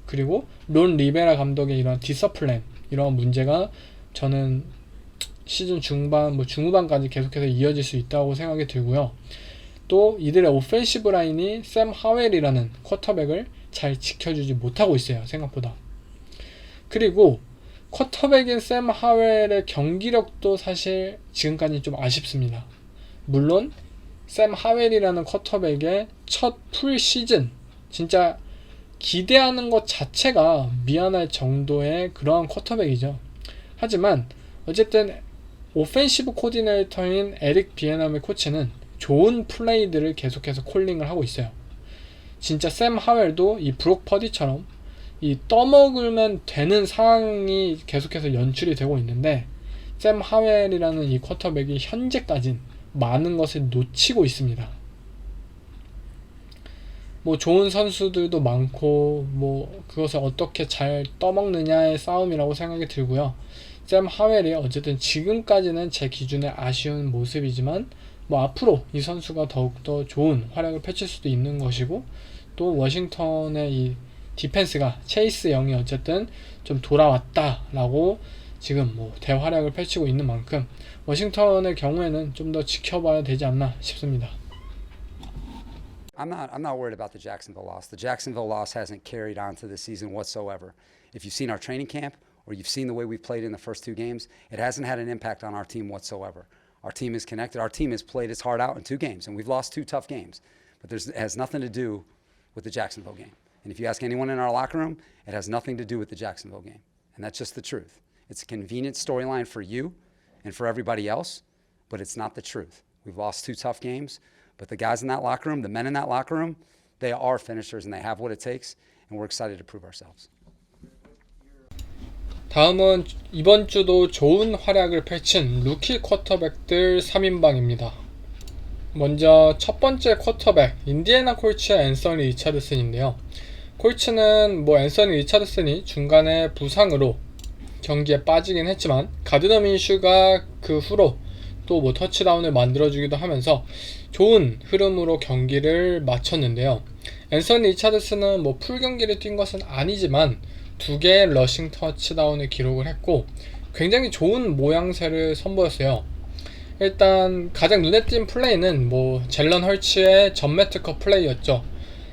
B: 그리고 론 리베라 감독의 이런 디서플랜, 이런 문제가 저는 시즌 중반, 뭐 중후반까지 계속해서 이어질 수 있다고 생각이 들고요. 또 이들의 오펜시브 라인이 샘 하웰이라는 쿼터백을 잘 지켜주지 못하고 있어요, 생각보다. 그리고 쿼터백인 샘 하웰의 경기력도 사실 지금까지 좀 아쉽습니다. 물론 샘 하웰이라는 쿼터백의 첫 풀 시즌, 진짜 기대하는 것 자체가 미안할 정도의 그러한 쿼터백이죠. 하지만 어쨌든 오펜시브 코디네이터인 에릭 비에남의 코치는 좋은 플레이들을 계속해서 콜링을 하고 있어요. 진짜 샘 하웰도 이 브록 퍼디처럼 이 떠먹으면 되는 상황이 계속해서 연출이 되고 있는데, 샘 하웰이라는 이 쿼터백이 현재까진 많은 것을 놓치고 있습니다. 뭐 좋은 선수들도 많고 뭐 그것을 어떻게 잘 떠먹느냐의 싸움이라고 생각이 들고요. 샘 하웰이 어쨌든 지금까지는 제 기준에 아쉬운 모습이지만 뭐 앞으로 이 선수가 더욱더 좋은 활약을 펼칠 수도 있는 것이고, 또 워싱턴의 이 디펜스가 체이스 영이 어쨌든 좀 돌아왔다라고 지금 뭐 대활약을 펼치고 있는 만큼 워싱턴의 경우에는 좀 더 지켜봐야 되지 않나 싶습니다.
E: I'm not worried about the Jacksonville loss. The Jacksonville loss hasn't carried on to the season whatsoever. If you've seen our training camp or you've seen the way we played in the first two games, it hasn't had an impact on our team whatsoever. Our team is connected. Our team has played its heart out in two games, and we've lost two tough games. But it has nothing to do with the Jacksonville game. And if you ask anyone in our locker room, it has nothing to do with the Jacksonville game. And that's just the truth. It's a convenient storyline for you and for everybody else, but it's not the truth. We've lost two tough games, but the guys in that locker room, the men in that locker room, they are finishers and they have what it takes, and we're excited to prove ourselves.
B: 다음은 이번 주도 좋은 활약을 펼친 루키 쿼터백들 3인방입니다. 먼저 첫 번째 쿼터백, 인디애나 콜츠의 앤서니 리차드슨인데요. 콜츠는 뭐 앤서니 리차드슨이 중간에 부상으로 경기에 빠지긴 했지만 가드너 민슈가 그 후로 또 뭐 터치다운을 만들어주기도 하면서 좋은 흐름으로 경기를 마쳤는데요. 앤서니 리차드슨은 뭐 풀 경기를 뛴 것은 아니지만 2개의 러싱 터치다운을 기록을 했고 굉장히 좋은 모양새를 선보였어요. 일단 가장 눈에 띈 플레이는 뭐 젤런 헐츠의 전매특허 플레이였죠.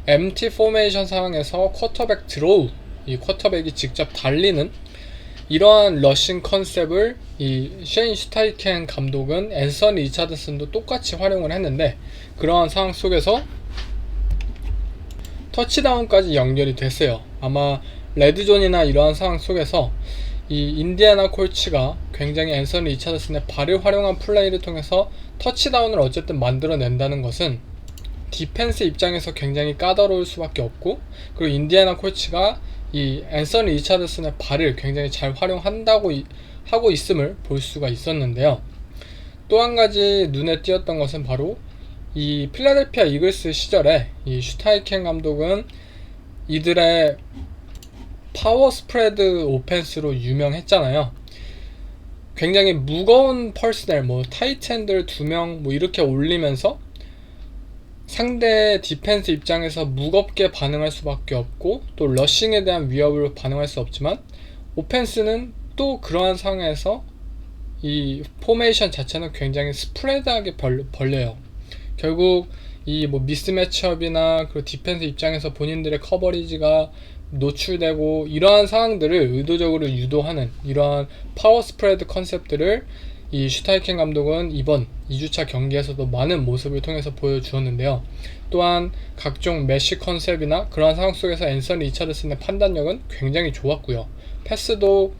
B: MT 포메이션 상황에서 쿼터백 드로우, 이 쿼터백이 직접 달리는 이러한 러싱 컨셉을 이 셰인 슈타이켄 감독은 앤서니 리차드슨도 똑같이 활용을 했는데, 그러한 상황 속에서 터치다운까지 연결이 됐어요. 아마 레드존이나 이러한 상황 속에서 이 인디애나 콜츠가 굉장히 앤서니 리차드슨의 발을 활용한 플레이를 통해서 터치다운을 어쨌든 만들어낸다는 것은 디펜스 입장에서 굉장히 까다로울 수밖에 없고, 그리고 인디애나 콜츠가 이 앤서니 리차드슨의 발을 굉장히 잘 활용한다고 하고 있음을 볼 수가 있었는데요. 또 한 가지 눈에 띄었던 것은 바로 이 필라델피아 이글스 시절에 이 슈타이켄 감독은 이들의 파워 스프레드 오펜스로 유명했잖아요. 굉장히 무거운 퍼스널, 뭐 타이트엔들 2명 뭐 이렇게 올리면서 상대 디펜스 입장에서 무겁게 반응할 수밖에 없고, 또 러싱에 대한 위협으로 반응할 수 없지만, 오펜스는 또 그러한 상황에서 이 포메이션 자체는 굉장히 스프레드하게 벌려요. 결국 이 뭐 미스 매치업이나 그 디펜스 입장에서 본인들의 커버리지가 노출되고, 이러한 상황들을 의도적으로 유도하는 이러한 파워 스프레드 컨셉들을 이 슈타이켄 감독은 이번 2주차 경기에서도 많은 모습을 통해서 보여주었는데요. 또한 각종 메쉬 컨셉이나 그러한 상황 속에서 앤서니 리차드슨의 판단력은 굉장히 좋았고요. 패스도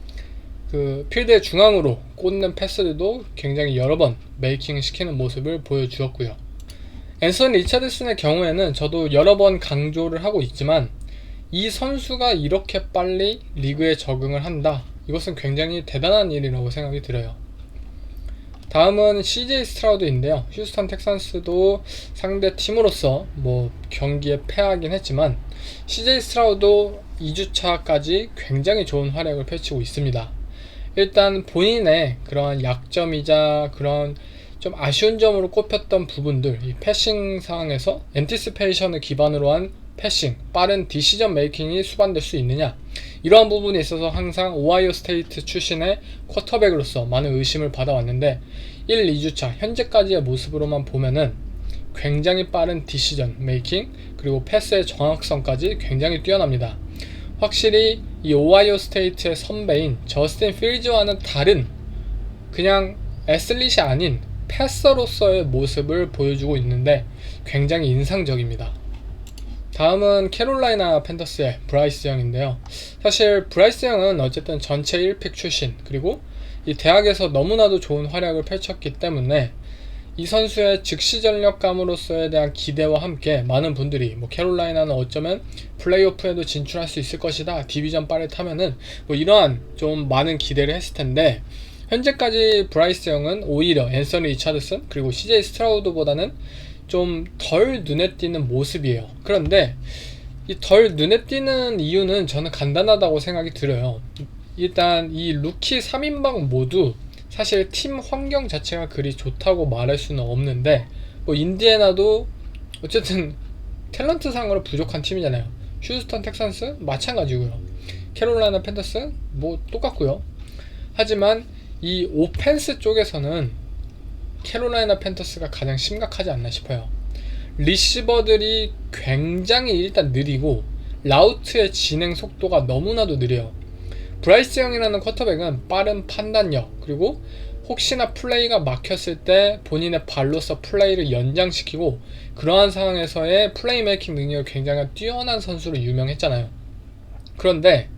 B: 그 필드의 중앙으로 꽂는 패스들도 굉장히 여러 번 메이킹 시키는 모습을 보여주었고요. 앤서니 리차드슨의 경우에는 저도 여러 번 강조를 하고 있지만, 이 선수가 이렇게 빨리 리그에 적응을 한다, 이것은 굉장히 대단한 일이라고 생각이 들어요. 다음은 CJ 스트라우드인데요. 휴스턴 텍산스도 상대 팀으로서 뭐 경기에 패하긴 했지만, CJ 스트라우드도 2주차까지 굉장히 좋은 활약을 펼치고 있습니다. 일단 본인의 그러한 약점이자 그런 좀 아쉬운 점으로 꼽혔던 부분들, 이 패싱 상황에서 엔티시페이션을 기반으로 한 패싱, 빠른 디시전 메이킹이 수반될 수 있느냐, 이러한 부분에 있어서 항상 오하이오 스테이트 출신의 쿼터백으로서 많은 의심을 받아왔는데, 1, 2주차 현재까지의 모습으로만 보면은 굉장히 빠른 디시전 메이킹, 그리고 패스의 정확성까지 굉장히 뛰어납니다. 확실히 이 오하이오 스테이트의 선배인 저스틴 필즈와는 다른, 그냥 애슬릿이 아닌 패서로서의 모습을 보여주고 있는데 굉장히 인상적입니다. 다음은 캐롤라이나 팬더스의 브라이스 영인데요. 사실 브라이스 영은 어쨌든 전체 1픽 출신, 그리고 이 대학에서 너무나도 좋은 활약을 펼쳤기 때문에 이 선수의 즉시 전력감으로서에 대한 기대와 함께 많은 분들이 뭐 캐롤라이나는 어쩌면 플레이오프에도 진출할 수 있을 것이다, 디비전 바를 타면은 뭐 이러한 좀 많은 기대를 했을 텐데, 현재까지 브라이스 영은 오히려 앤서니 리차드슨 그리고 CJ 스트라우드보다는 좀 덜 눈에 띄는 모습이에요. 그런데 이 덜 눈에 띄는 이유는 저는 간단하다고 생각이 들어요. 일단 이 루키 3인방 모두 사실 팀 환경 자체가 그리 좋다고 말할 수는 없는데, 뭐 인디애나도 어쨌든 탤런트 상으로 부족한 팀이잖아요. 휴스턴 텍산스 마찬가지고요. 캐롤라이나 팬더스 뭐 똑같고요. 하지만 이 오펜스 쪽에서는 캐롤라이나 팬더스가 가장 심각하지 않나 싶어요. 리시버들이 굉장히 일단 느리고 라우트의 진행 속도가 너무나도 느려요. 브라이스 영이라는 쿼터백은 빠른 판단력, 그리고 혹시나 플레이가 막혔을 때 본인의 발로서 플레이를 연장시키고, 그러한 상황에서의 플레이메이킹 능력이 굉장히 뛰어난 선수로 유명했잖아요. 그런데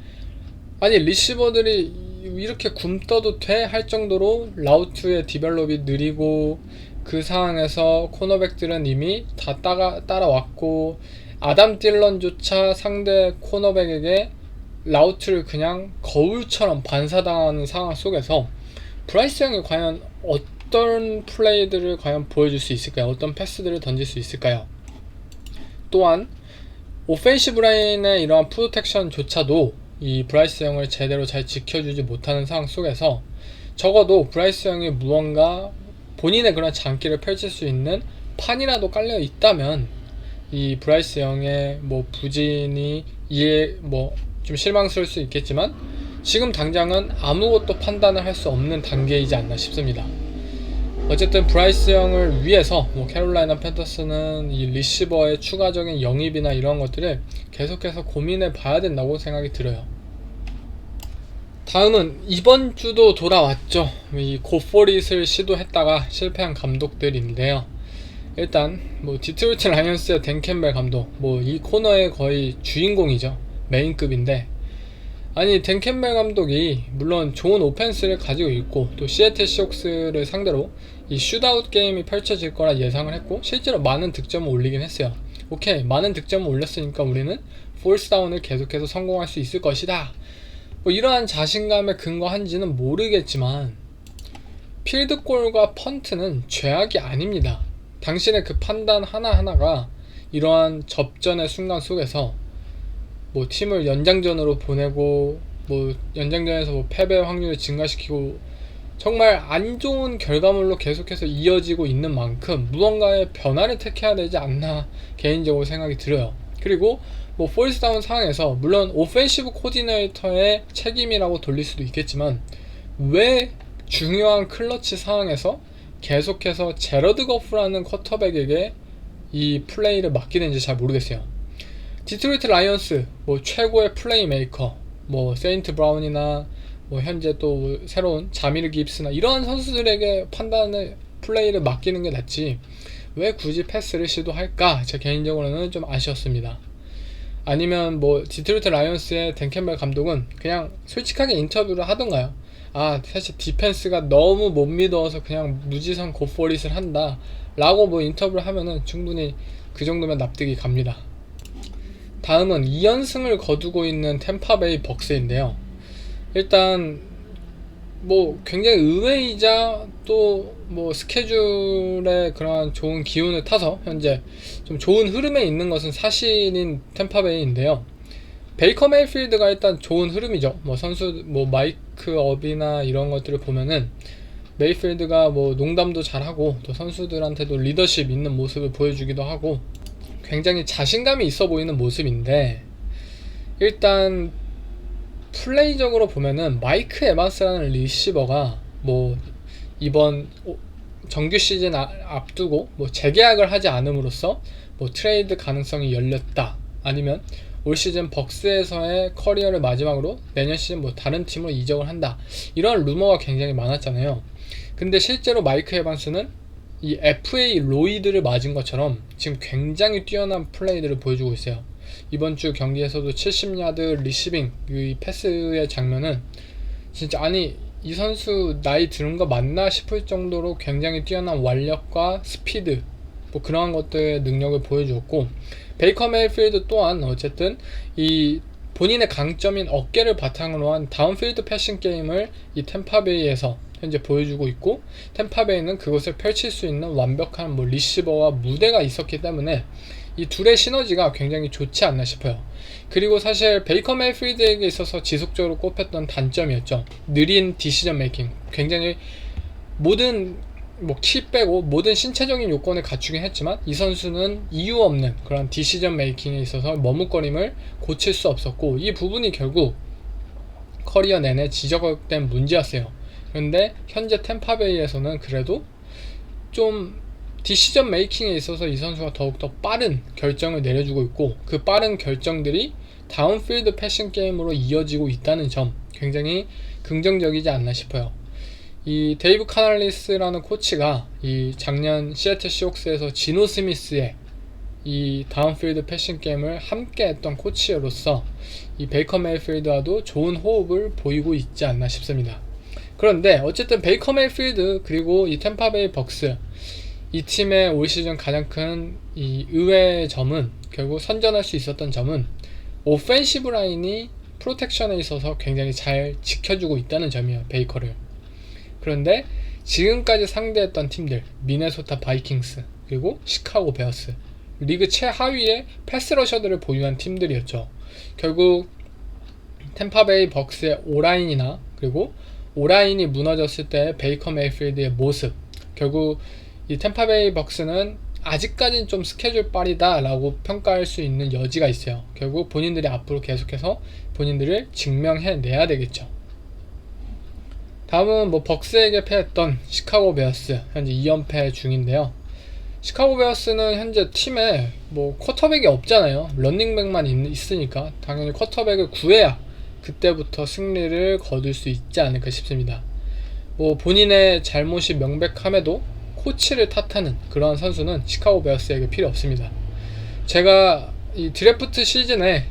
B: 아니 리시버들이 이렇게 굼떠도 돼? 할 정도로 라우트의 디벨롭이 느리고, 그 상황에서 코너백들은 이미 다 따라왔고, 아담 딜런조차 상대 코너백에게 라우트를 그냥 거울처럼 반사당하는 상황 속에서 브라이스 형이 과연 어떤 플레이들을 과연 보여줄 수 있을까요? 어떤 패스들을 던질 수 있을까요? 또한 오펜시브 라인의 이러한 프로텍션조차도 이 브라이스 형을 제대로 잘 지켜주지 못하는 상황 속에서 적어도 브라이스 형이 무언가 본인의 그런 장기를 펼칠 수 있는 판이라도 깔려 있다면 이 브라이스 형의 뭐 부진이 좀 실망스러울 수 있겠지만, 지금 당장은 아무것도 판단을 할 수 없는 단계이지 않나 싶습니다. 어쨌든 브라이스 형을 위해서 뭐 캐롤라이나 팬더스는 이 리시버의 추가적인 영입이나 이런 것들을 계속해서 고민해 봐야 된다고 생각이 들어요. 다음은 이번 주도 돌아왔죠. 이 고포릿을 시도했다가 실패한 감독들인데요. 일단 뭐 디트로이트 라이언스의 댄 캠벨 감독, 뭐 이 코너의 거의 주인공이죠. 메인급인데, 아니 댄 캠벨 감독이 물론 좋은 오펜스를 가지고 있고 또 시애틀 시옥스를 상대로 이 슛아웃 게임이 펼쳐질 거라 예상을 했고 실제로 많은 득점을 올리긴 했어요. 오케이, 많은 득점을 올렸으니까 우리는 폴스다운을 계속해서 성공할 수 있을 것이다, 뭐 이러한 자신감에 근거한지는 모르겠지만 필드골과 펀트는 죄악이 아닙니다. 당신의 그 판단 하나하나가 이러한 접전의 순간 속에서 뭐 팀을 연장전으로 보내고 뭐 연장전에서 뭐 패배 확률을 증가시키고 정말 안 좋은 결과물로 계속해서 이어지고 있는 만큼 무언가의 변화를 택해야 되지 않나 개인적으로 생각이 들어요. 그리고 뭐 폴스다운 상황에서 물론 오펜시브 코디네이터의 책임이라고 돌릴 수도 있겠지만 왜 중요한 클러치 상황에서 계속해서 제러드 거프라는 쿼터백에게 이 플레이를 맡기는지 잘 모르겠어요. 디트로이트 라이언스 뭐 최고의 플레이메이커 뭐 세인트 브라운이나 뭐 현재 또 새로운 자미르 깁스나 이러한 선수들에게 판단을 플레이를 맡기는 게 낫지 왜 굳이 패스를 시도할까, 제 개인적으로는 좀 아쉬웠습니다. 아니면 뭐 디트로이트 라이언스의 댄 캠벨 감독은 그냥 솔직하게 인터뷰를 하던가요. 아 사실 디펜스가 너무 못 믿어서 그냥 무지성 고포릿을 한다 라고 뭐 인터뷰를 하면은 충분히 그 정도면 납득이 갑니다. 다음은 2연승을 거두고 있는 템파베이 벅스인데요. 일단 뭐 굉장히 의외이자 또 뭐 스케줄에 그러한 좋은 기운을 타서 현재 좀 좋은 흐름에 있는 것은 사실인 템파베이인데요. 베이커 메이필드가 일단 좋은 흐름이죠. 뭐 선수 뭐 마이크 업이나 이런 것들을 보면은 메이필드가 뭐 농담도 잘하고 또 선수들한테도 리더십 있는 모습을 보여주기도 하고 굉장히 자신감이 있어 보이는 모습인데, 일단 플레이적으로 보면은 마이크 에반스라는 리시버가 뭐 이번 정규 시즌 앞두고 뭐 재계약을 하지 않음으로써 뭐 트레이드 가능성이 열렸다, 아니면 올 시즌 벅스에서의 커리어를 마지막으로 내년 시즌 뭐 다른 팀으로 이적을 한다, 이런 루머가 굉장히 많았잖아요. 근데 실제로 마이크 에반스는 이 FA 로이드를 맞은 것처럼 지금 굉장히 뛰어난 플레이들을 보여주고 있어요. 이번 주 경기에서도 70야드 리시빙 이 패스의 장면은 진짜 아니 이 선수 나이 들은 거 맞나 싶을 정도로 굉장히 뛰어난 완력과 스피드 뭐 그러한 것들의 능력을 보여주었고, 베이커 메이필드 또한 어쨌든 이 본인의 강점인 어깨를 바탕으로 한 다운필드 패싱 게임을 이 템파베이에서 현재 보여주고 있고, 템파베이는 그것을 펼칠 수 있는 완벽한 뭐 리시버와 무대가 있었기 때문에 이 둘의 시너지가 굉장히 좋지 않나 싶어요. 그리고 사실 베이커 메이필드에게 있어서 지속적으로 꼽혔던 단점이었죠. 느린 디시전 메이킹. 굉장히 모든 뭐 키 빼고 모든 신체적인 요건을 갖추긴 했지만 이 선수는 이유 없는 그런 디시전 메이킹에 있어서 머뭇거림을 고칠 수 없었고, 이 부분이 결국 커리어 내내 지적된 문제였어요. 그런데 현재 템파베이에서는 그래도 좀 디시전 메이킹에 있어서 이 선수가 더욱더 빠른 결정을 내려주고 있고, 그 빠른 결정들이 다운필드 패싱 게임으로 이어지고 있다는 점 굉장히 긍정적이지 않나 싶어요. 이 데이브 카날리스라는 코치가 이 작년 시애틀 시옥스에서 지노 스미스의 이 다운필드 패싱 게임을 함께 했던 코치로서 이 베이커 메이필드와도 좋은 호흡을 보이고 있지 않나 싶습니다. 그런데 어쨌든 베이커 메이필드 그리고 이 템파베이 벅스, 이 팀의 올 시즌 가장 큰 이 의외의 점은, 결국 선전할 수 있었던 점은 오펜시브 라인이 프로텍션에 있어서 굉장히 잘 지켜주고 있다는 점이에요, 베이커를. 그런데 지금까지 상대했던 팀들, 미네소타 바이킹스 그리고 시카고 베어스, 리그 최하위의 패스러셔들을 보유한 팀들이었죠. 결국 템파베이 벅스의 오라인이나 그리고 오라인이 무너졌을 때 베이커 메이필드의 모습, 결국 이 템파베이 벅스는 아직까지는 좀 스케줄 빨이다 라고 평가할 수 있는 여지가 있어요. 결국 본인들이 앞으로 계속해서 본인들을 증명해내야 되겠죠. 다음은 뭐 벅스에게 패했던 시카고 베어스, 현재 2연패 중인데요. 시카고 베어스는 현재 팀에 뭐 쿼터백이 없잖아요. 러닝백만 있으니까 당연히 쿼터백을 구해야 그때부터 승리를 거둘 수 있지 않을까 싶습니다. 뭐 본인의 잘못이 명백함에도 코치를 탓하는 그러한 선수는 시카고 베어스에게 필요 없습니다. 제가 이 드래프트 시즌에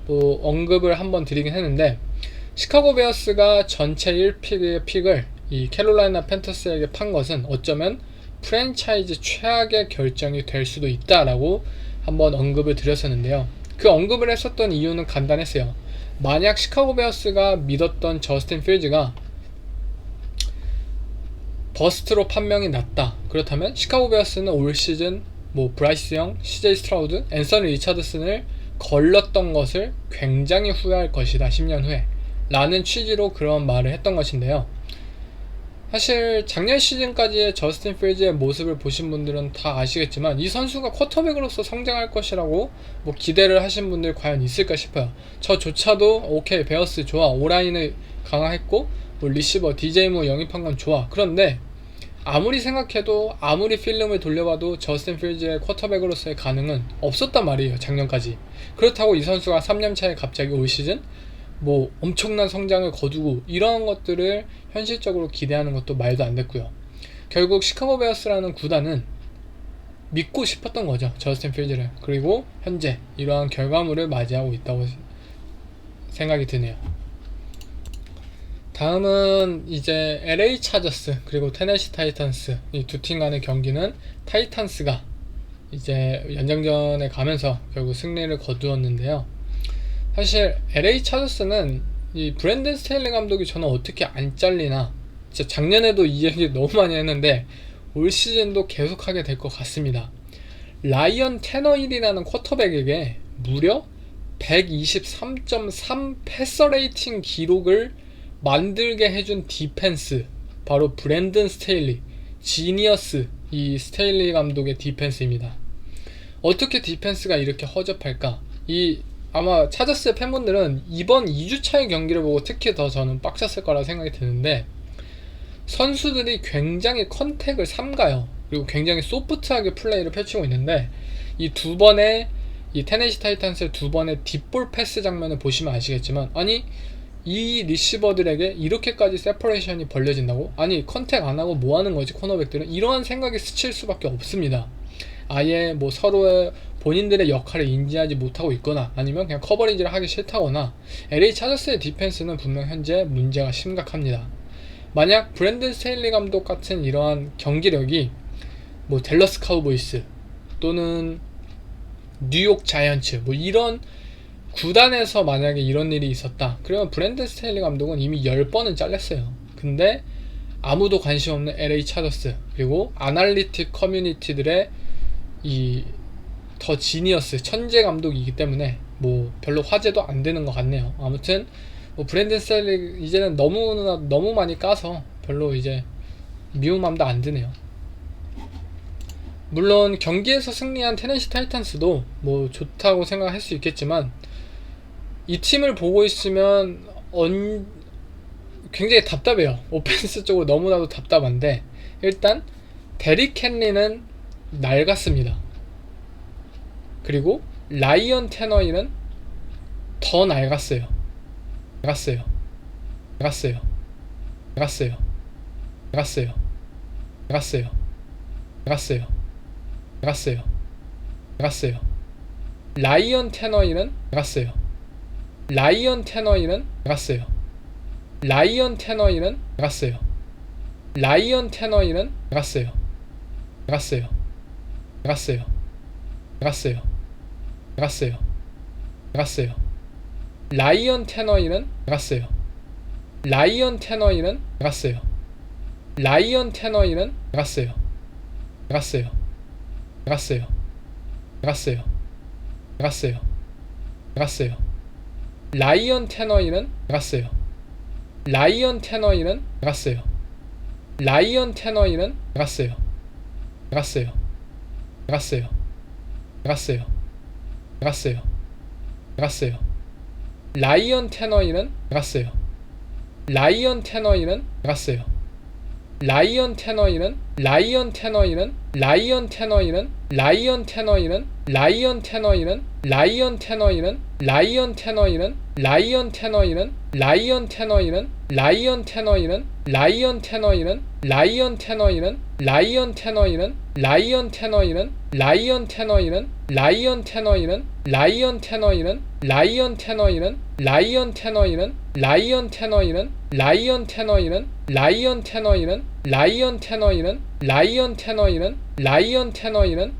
B: 또 언급을 한번 드리긴 했는데, 시카고 베어스가 전체 1픽의 픽을 이 캐롤라이나 팬터스에게 판 것은 어쩌면 프랜차이즈 최악의 결정이 될 수도 있다라고 한번 언급을 드렸었는데요. 그 언급을 했었던 이유는 간단했어요. 만약 시카고 베어스가 믿었던 저스틴 필즈가 버스트로 판명이 났다, 그렇다면 시카고 베어스는 올 시즌 브라이스 영, CJ 스트라우드, 앤서니 리차드슨을 걸렀던 것을 굉장히 후회할 것이다 10년 후에 라는 취지로 그런 말을 했던 것인데요. 사실 작년 시즌까지의 저스틴 필즈의 모습을 보신 분들은 다 아시겠지만 이 선수가 쿼터백으로서 성장할 것이라고 기대를 하신 분들 과연 있을까 싶어요. 저조차도 오케이, 베어스 좋아, 오라인을 강화했고 리시버 DJ 무 영입한 건 좋아. 그런데 아무리 생각해도, 아무리 필름을 돌려봐도 저스틴 필즈의 쿼터백으로서의 가능은 없었단 말이에요, 작년까지. 그렇다고 이 선수가 3년 차에 갑자기 올 시즌 엄청난 성장을 거두고 이러한 것들을 현실적으로 기대하는 것도 말도 안 됐고요. 결국 시카고 베어스라는 구단은 믿고 싶었던 거죠, 저스틴 필즈를. 그리고 현재 이러한 결과물을 맞이하고 있다고 생각이 드네요. 다음은 이제 LA 차저스 그리고 테네시 타이탄스, 이 두 팀 간의 경기는 타이탄스가 이제 연장전에 가면서 결국 승리를 거두었는데요. 사실 LA 차저스는 이 브랜든 스테일리 감독이 저는 어떻게 안 잘리나, 진짜 작년에도 이 얘기 너무 많이 했는데 올 시즌도 계속하게 될 것 같습니다. 라이언 테너힐이라는 쿼터백에게 무려 123.3 패서 레이팅 기록을 만들게 해준 디펜스, 바로 브랜든 스테일리, 지니어스, 이 스테일리 감독의 디펜스입니다. 어떻게 디펜스가 이렇게 허접할까? 아마 차저스의 팬분들은 이번 2주차의 경기를 보고 특히 더 저는 빡쳤을 거라 생각이 드는데, 선수들이 굉장히 컨택을 삼가요. 그리고 굉장히 소프트하게 플레이를 펼치고 있는데, 이 테네시 타이탄스의 두 번의 딥볼 패스 장면을 보시면 아시겠지만, 아니 이 리시버들에게 이렇게까지 세퍼레이션이 벌려진다고? 아니 컨택 안 하고 뭐 하는 거지 코너백들은? 이러한 생각이 스칠 수밖에 없습니다. 아예 서로의 본인들의 역할을 인지하지 못하고 있거나 아니면 그냥 커버리지를 하기 싫다거나, LA 차저스의 디펜스는 분명 현재 문제가 심각합니다. 만약 브랜든 스테일리 감독 같은 이러한 경기력이 댈러스 카우보이스 또는 뉴욕 자이언츠 이런 구단에서 만약에 이런 일이 있었다, 그러면 브랜든 스테일리 감독은 이미 10번은 잘렸어요. 근데 아무도 관심 없는 LA 차저스, 그리고 아날리틱 커뮤니티들의 이 더 지니어스 천재 감독이기 때문에 별로 화제도 안 되는 것 같네요. 아무튼 브랜든 스테일리 이제는 너무 많이 까서 별로 이제 미운 마음도 안 드네요. 물론 경기에서 승리한 테네시 타이탄스도 좋다고 생각할 수 있겠지만, 이 팀을 보고 있으면 굉장히 답답해요. 오펜스 쪽으로 너무나도 답답한데, 일단 데릭 헨리는 낡았습니다. 그리고 라이언 테너힐은 더 낡았어요. 라이언 테너힐은 낡았어요. 라이언 테너이는 라이언 테너이는 라이언 테너이는 라이언 테너이는 라이언 테너이는 라이언 테너이는 라이언 테너이는 라이언 테너이는 라이언 테너이는 라이언 테너이는 라이언 테너이는 라이언 테너이는 라이언 테너이는 라이언 테너이는